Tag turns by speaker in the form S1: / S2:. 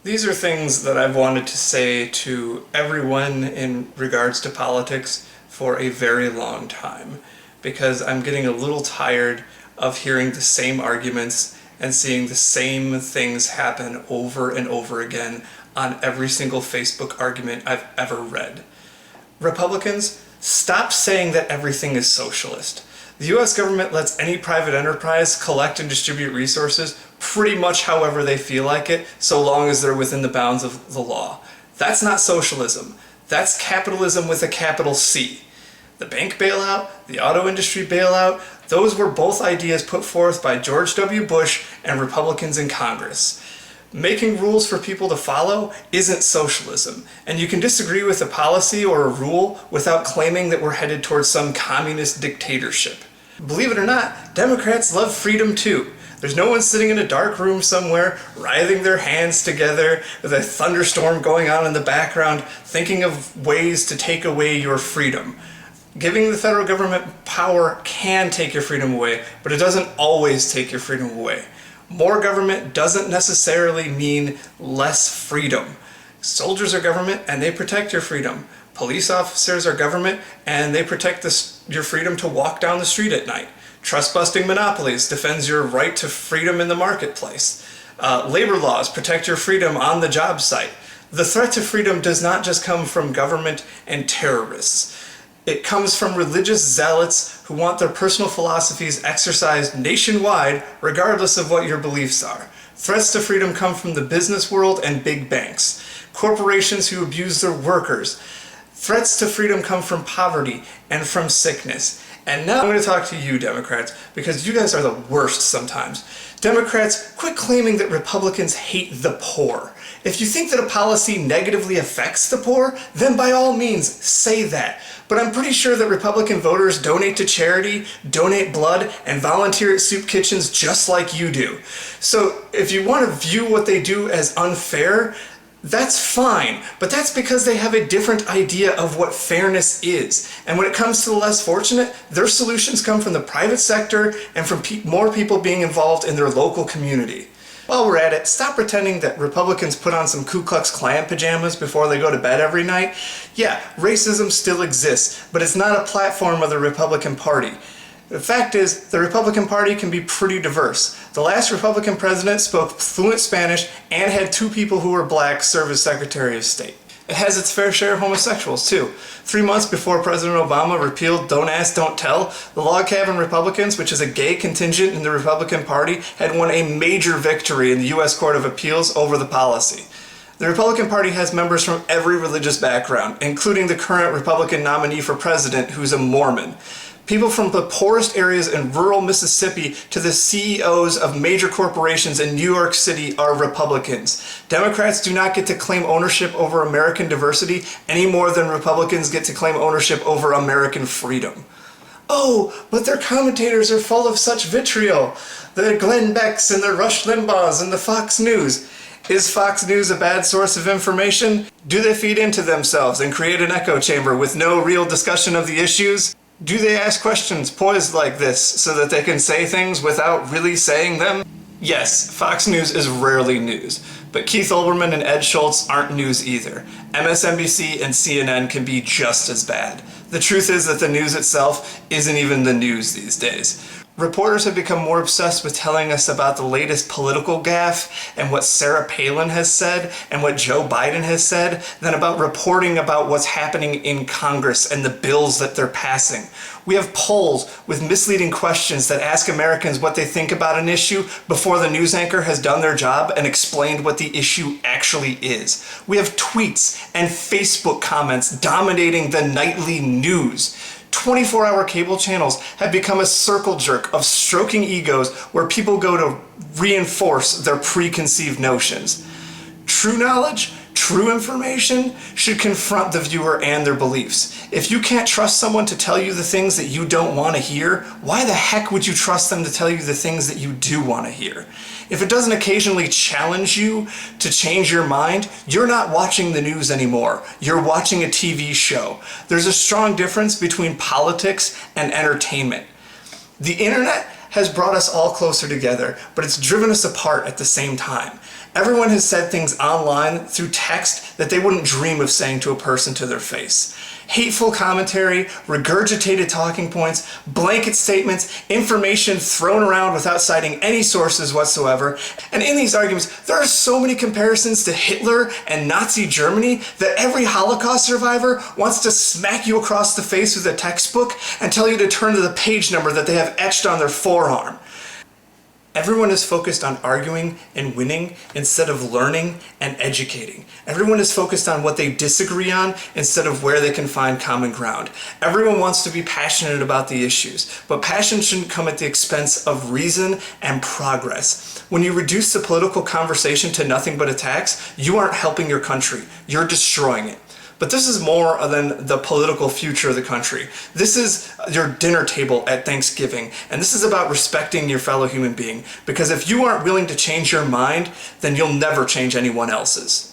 S1: These are things that I've wanted to say to everyone in regards to politics for a very long time, because I'm getting a little tired of hearing the same arguments and seeing the same things happen over and over again on every single Facebook argument I've ever read. Republicans, stop saying that everything is socialist. The US government lets any private enterprise collect and distribute resources pretty much however they feel like it, so long as they're within the bounds of the law. That's not socialism. That's capitalism with a capital C. The bank bailout, the auto industry bailout, those were both ideas put forth by George W. Bush and Republicans in Congress. Making rules for people to follow isn't socialism, and you can disagree with a policy or a rule without claiming that we're headed towards some communist dictatorship. Believe it or not, Democrats love freedom too. There's no one sitting in a dark room somewhere, writhing their hands together, with a thunderstorm going on in the background, thinking of ways to take away your freedom. Giving the federal government power can take your freedom away, but it doesn't always take your freedom away. More government doesn't necessarily mean less freedom. Soldiers are government and they protect your freedom. Police officers are government and they protect your freedom to walk down the street at night. Trust-busting monopolies defends your right to freedom in the marketplace. Labor laws protect your freedom on the job site. The threat to freedom does not just come from government and terrorists. It comes from religious zealots who want their personal philosophies exercised nationwide, regardless of what your beliefs are. Threats to freedom come from the business world and big banks, corporations who abuse their workers. Threats to freedom come from poverty and from sickness. And now I'm going to talk to you, Democrats, because you guys are the worst sometimes. Democrats, quit claiming that Republicans hate the poor. If you think that a policy negatively affects the poor, then by all means, say that. But I'm pretty sure that Republican voters donate to charity, donate blood, and volunteer at soup kitchens just like you do. So if you want to view what they do as unfair, that's fine, but that's because they have a different idea of what fairness is. And when it comes to the less fortunate, their solutions come from the private sector and from more people being involved in their local community. While we're at it, stop pretending that Republicans put on some Ku Klux Klan pajamas before they go to bed every night. Yeah, racism still exists, but it's not a platform of the Republican Party. The fact is, the Republican Party can be pretty diverse. The last Republican president spoke fluent Spanish and had 2 people who were black serve as Secretary of State. It has its fair share of homosexuals, too. 3 months before President Obama repealed Don't Ask, Don't Tell, the Log Cabin Republicans, which is a gay contingent in the Republican Party, had won a major victory in the U.S. Court of Appeals over the policy. The Republican Party has members from every religious background, including the current Republican nominee for president, who's a Mormon. People from the poorest areas in rural Mississippi to the CEOs of major corporations in New York City are Republicans. Democrats do not get to claim ownership over American diversity any more than Republicans get to claim ownership over American freedom. Oh, but their commentators are full of such vitriol. The Glenn Becks and the Rush Limbaughs and the Fox News. Is Fox News a bad source of information? Do they feed into themselves and create an echo chamber with no real discussion of the issues? Do they ask questions poised like this so that they can say things without really saying them? Yes, Fox News is rarely news, but Keith Olbermann and Ed Schultz aren't news either. MSNBC and CNN can be just as bad. The truth is that the news itself isn't even the news these days. Reporters have become more obsessed with telling us about the latest political gaffe and what Sarah Palin has said and what Joe Biden has said than about reporting about what's happening in Congress and the bills that they're passing. We have polls with misleading questions that ask Americans what they think about an issue before the news anchor has done their job and explained what the issue actually is. We have tweets and Facebook comments dominating the nightly news. 24-hour cable channels have become a circle jerk of stroking egos where people go to reinforce their preconceived notions. True knowledge, true information should confront the viewer and their beliefs. If you can't trust someone to tell you the things that you don't want to hear, why the heck would you trust them to tell you the things that you do want to hear? If it doesn't occasionally challenge you to change your mind, you're not watching the news anymore. You're watching a TV show. There's a strong difference between politics and entertainment. The internet has brought us all closer together, but it's driven us apart at the same time. Everyone has said things online through text that they wouldn't dream of saying to a person to their face. Hateful commentary, regurgitated talking points, blanket statements, information thrown around without citing any sources whatsoever. And in these arguments, there are so many comparisons to Hitler and Nazi Germany that every Holocaust survivor wants to smack you across the face with a textbook and tell you to turn to the page number that they have etched on their forearm. Everyone is focused on arguing and winning instead of learning and educating. Everyone is focused on what they disagree on instead of where they can find common ground. Everyone wants to be passionate about the issues, but passion shouldn't come at the expense of reason and progress. When you reduce the political conversation to nothing but attacks, you aren't helping your country, you're destroying it. But this is more than the political future of the country. This is your dinner table at Thanksgiving, and this is about respecting your fellow human being. Because if you aren't willing to change your mind, then you'll never change anyone else's.